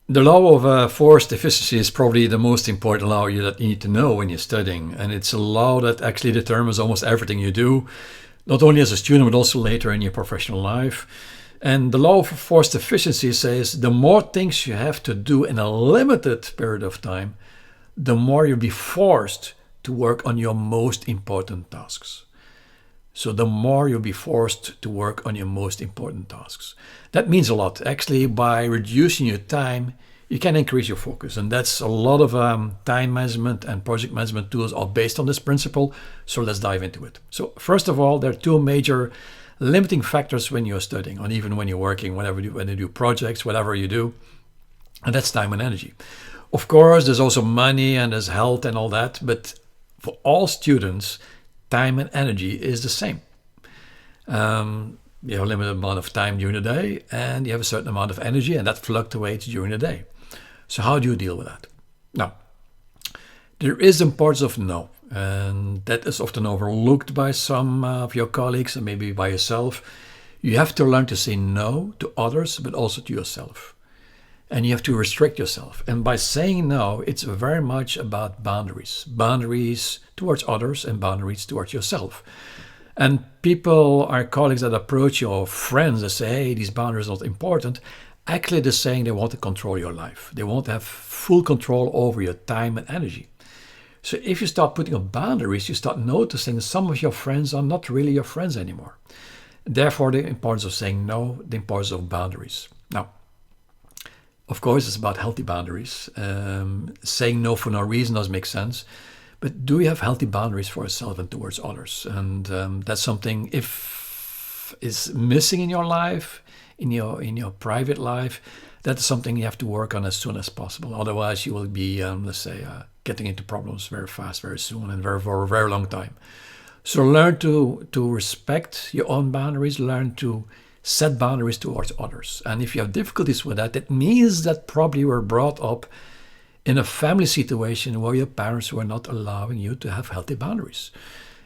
The law of forced efficiency is probably the most important law that you need to know when you're studying. And it's a law that actually determines almost everything you do, not only as a student, but also later in your professional life. And the law of forced efficiency says the more things you have to do in a limited period of time, the more you'll be forced to work on your most important tasks. So the more you'll be forced to work on your most important tasks. That means a lot. Actually, by reducing your time, you can increase your focus. And that's a lot of time management and project management tools are based on this principle. So let's dive into it. So first of all, there are two major limiting factors when you're studying, or even when you're working, when you do projects, whatever you do. And that's time and energy. Of course, there's also money and there's health and all that. But for all students, time and energy is the same. You have a limited amount of time during the day and you have a certain amount of energy, and that fluctuates during the day. So how do you deal with that? Now, there is the importance of no, and that is often overlooked by some of your colleagues and maybe by yourself. You have to learn to say no to others, but also to yourself. And you have to restrict yourself. And by saying no, it's very much about boundaries. Boundaries towards others and boundaries towards yourself. And people, our colleagues that approach you or friends that say, hey, these boundaries are not important, actually they're saying they want to control your life. They want to have full control over your time and energy. So if you start putting up boundaries, you start noticing some of your friends are not really your friends anymore. Therefore, the importance of saying no, the importance of boundaries. Now, of course, it's about healthy boundaries. Saying no for no reason doesn't make sense. But do you have healthy boundaries for yourself and towards others? And that's something, if is missing in your life, in your private life, that's something you have to work on as soon as possible. Otherwise, you will be, let's say, getting into problems very fast, very soon, and for a very long time. So learn to respect your own boundaries. Learn to set boundaries towards others. And if you have difficulties with that, it means that probably you were brought up in a family situation where your parents were not allowing you to have healthy boundaries.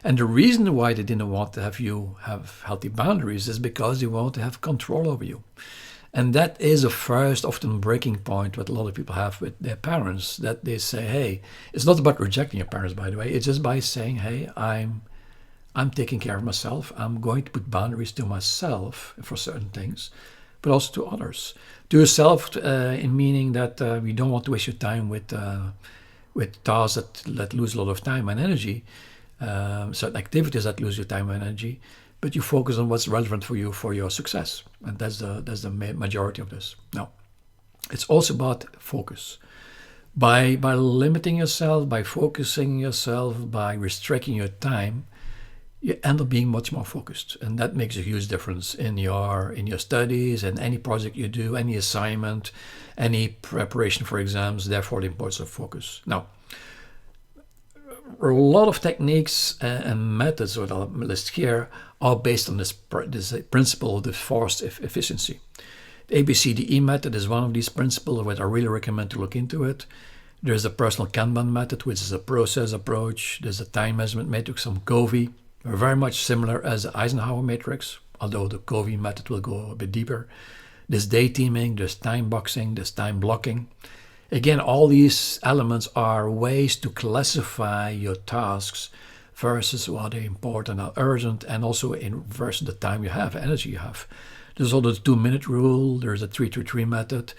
And the reason why they didn't want to have you have healthy boundaries is because they want to have control over you. And that is a first often breaking point what a lot of people have with their parents, that they say, hey, it's not about rejecting your parents, by the way. It's just by saying, hey, I'm taking care of myself. I'm going to put boundaries to myself for certain things, but also to others. To yourself, in meaning that you don't want to waste your time with tasks that lose a lot of time and energy, certain activities that lose your time and energy, but you focus on what's relevant for you for your success. And that's the majority of this. Now, it's also about focus. By limiting yourself, by focusing yourself, by restricting your time, you end up being much more focused, and that makes a huge difference in your studies and any project you do, any assignment, any preparation for exams. Therefore, the importance of focus. Now, a lot of techniques and methods that I'll list here are based on this principle of the forced efficiency. The ABCDE method is one of these principles, which I really recommend to look into it. There's the Personal KANBAN method, which is a process approach. There's a time measurement matrix from Covey. They're very much similar as the Eisenhower Matrix, although the Covey method will go a bit deeper. There's day teaming, there's time boxing, there's time blocking. Again, all these elements are ways to classify your tasks versus what are important or urgent, and also versus the time you have, energy you have. There's also the 2-minute rule, there's the 3-3 method.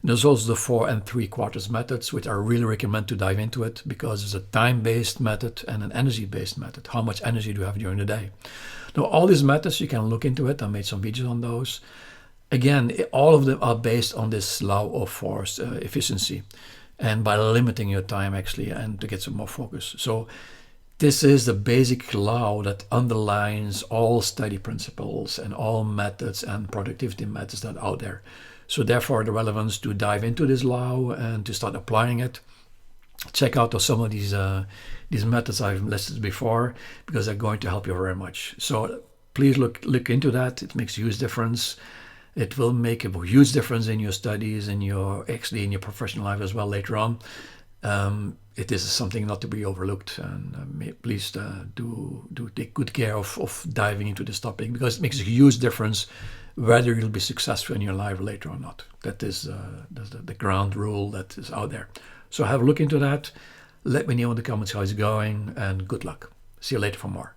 There's also the 4 3/4 methods, which I really recommend to dive into it, because it's a time-based method and an energy-based method. How much energy do you have during the day? Now, all these methods, you can look into it. I made some videos on those. Again, all of them are based on this law of forced efficiency, and by limiting your time, actually, and to get some more focus. So this is the basic law that underlines all study principles and all methods and productivity methods that are out there. So therefore, the relevance to dive into this law and to start applying it. Check out some of these methods I've listed before, because they're going to help you very much. So please look into that. It makes a huge difference. It will make a huge difference in your studies and in your professional life as well later on. It is something not to be overlooked, and please do take good care of diving into this topic, because it makes a huge difference whether you'll be successful in your life later or not. That is the ground rule that is out there. So have a look into that. Let me know in the comments how it's going, and good luck. See you later for more.